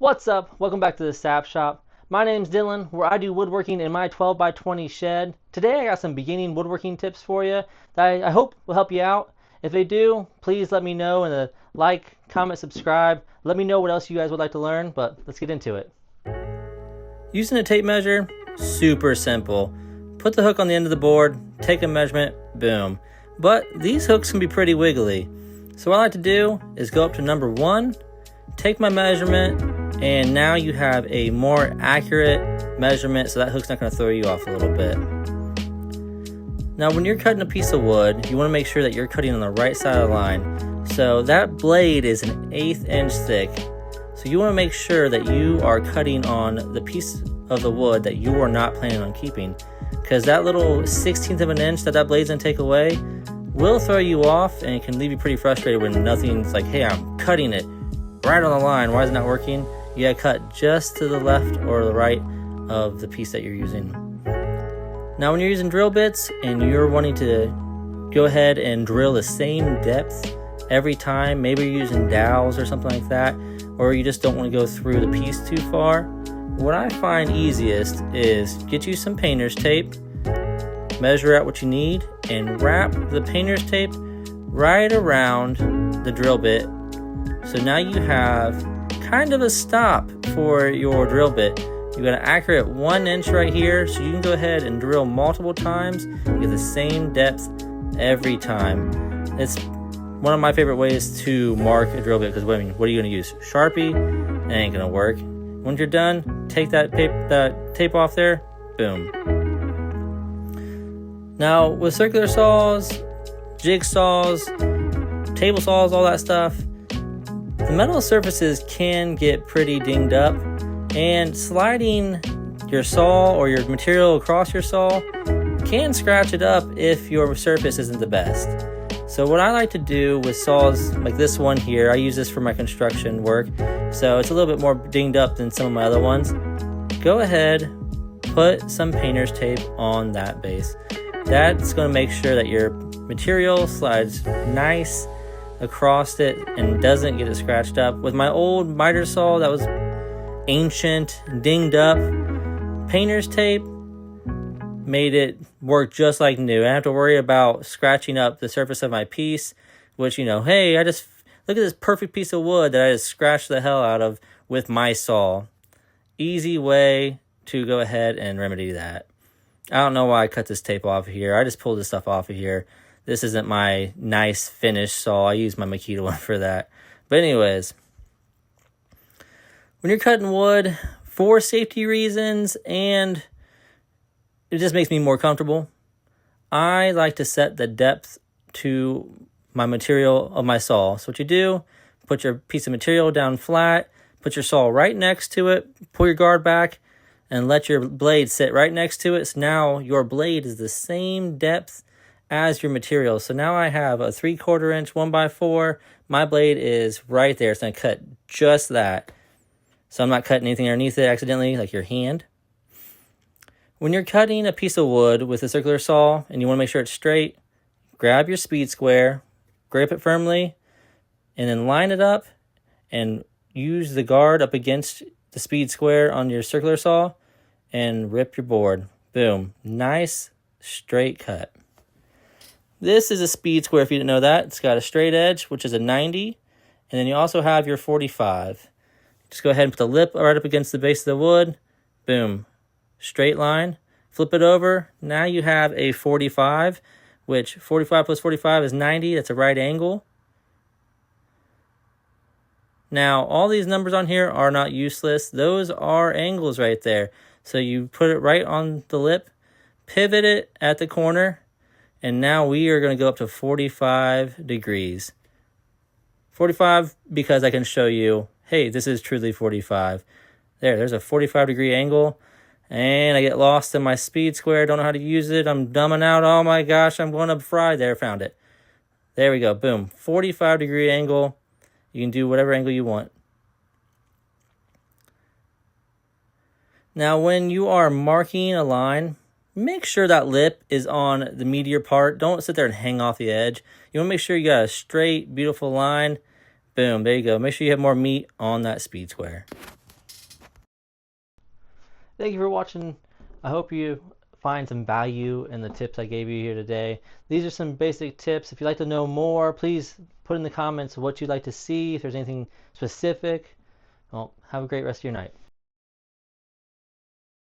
What's up? Welcome back to the Sap Shop. My name's Dylan, where I do woodworking in my 12 by 20 shed. Today I got some beginning woodworking tips for you that I hope will help you out. If they do, please let me know in the like, comment, subscribe. Let me know what else you guys would like to learn, but let's get into it. Using a tape measure, super simple. Put the hook on the end of the board, take a measurement, boom. But these hooks can be pretty wiggly. So what I like to do is go up to number 1, take my measurement, and now you have a more accurate measurement, so that hook's not going to throw you off a little bit. Now when you're cutting a piece of wood, you want to make sure that you're cutting on the right side of the line. So that blade is an 1/8 inch thick. So you want to make sure that you are cutting on the piece of the wood that you are not planning on keeping. Because that little 1/16 of an inch that blade's going to take away will throw you off, and it can leave you pretty frustrated when nothing's like, hey, I'm cutting it right on the line. Why is it not working? You gotta cut just to the left or the right of the piece that you're using. Now when you're using drill bits and you're wanting to go ahead and drill the same depth every time, maybe you're using dowels or something like that, or you just don't want to go through the piece too far, what I find easiest is get you some painter's tape, measure out what you need, and wrap the painter's tape right around the drill bit. So now you have kind of a stop for your drill bit. You got an accurate 1 inch right here, so you can go ahead and drill multiple times and get the same depth every time. It's one of my favorite ways to mark a drill bit, because what are you going to use? Sharpie? It ain't going to work. When you're done, take that tape off there, boom. Now with circular saws, jigsaws, table saws, all that stuff, the metal surfaces can get pretty dinged up, and sliding your saw or your material across your saw can scratch it up if your surface isn't the best. So what I like to do with saws like this one here, I use this for my construction work, so it's a little bit more dinged up than some of my other ones. Go ahead, put some painter's tape on that base. That's going to make sure that your material slides nice across it and doesn't get it scratched up. With my old miter saw that was ancient, dinged up, painter's tape made it work just like new. I don't have to worry about scratching up the surface of my piece, which, hey, I just look at this perfect piece of wood that I just scratched the hell out of with my saw. Easy way to go ahead and remedy that. I don't know why I cut this tape off of here. I just pulled this stuff off of here. This isn't my nice finished saw. I use my Makita one for that. But anyways, when you're cutting wood, for safety reasons, and it just makes me more comfortable, I like to set the depth to my material of my saw. So what you do, put your piece of material down flat, put your saw right next to it, pull your guard back, and let your blade sit right next to it. So now your blade is the same depth as your material. So now I have a 3/4 inch 1x4. My blade is right there. It's going to cut just that. So I'm not cutting anything underneath it accidentally, like your hand. When you're cutting a piece of wood with a circular saw and you want to make sure it's straight, grab your speed square, grip it firmly, and then line it up and use the guard up against the speed square on your circular saw and rip your board. Boom. Nice straight cut. This is a speed square, if you didn't know that. It's got a straight edge, which is a 90, and then you also have your 45. Just go ahead and put the lip right up against the base of the wood. Boom. Straight line. Flip it over. Now you have a 45, which 45 plus 45 is 90. That's a right angle. Now, all these numbers on here are not useless. Those are angles right there. So you put it right on the lip, pivot it at the corner, and now we are going to go up to 45 degrees. 45 because I can show you, hey, this is truly 45. There's a 45 degree angle, and I get lost in my speed square, don't know how to use it, I'm dumbing out, oh my gosh, I'm going to fry. There, found it. There we go, boom. 45 degree angle. You can do whatever angle you want. Now when you are marking a line, make sure that lip is on the meatier part. Don't sit there and hang off the edge. You want to make sure you got a straight, beautiful line. Boom, there you go. Make sure you have more meat on that speed square. Thank you for watching. I hope you find some value in the tips I gave you here today. These are some basic tips. If you'd like to know more, please put in the comments what you'd like to see, if there's anything specific. Well, have a great rest of your night.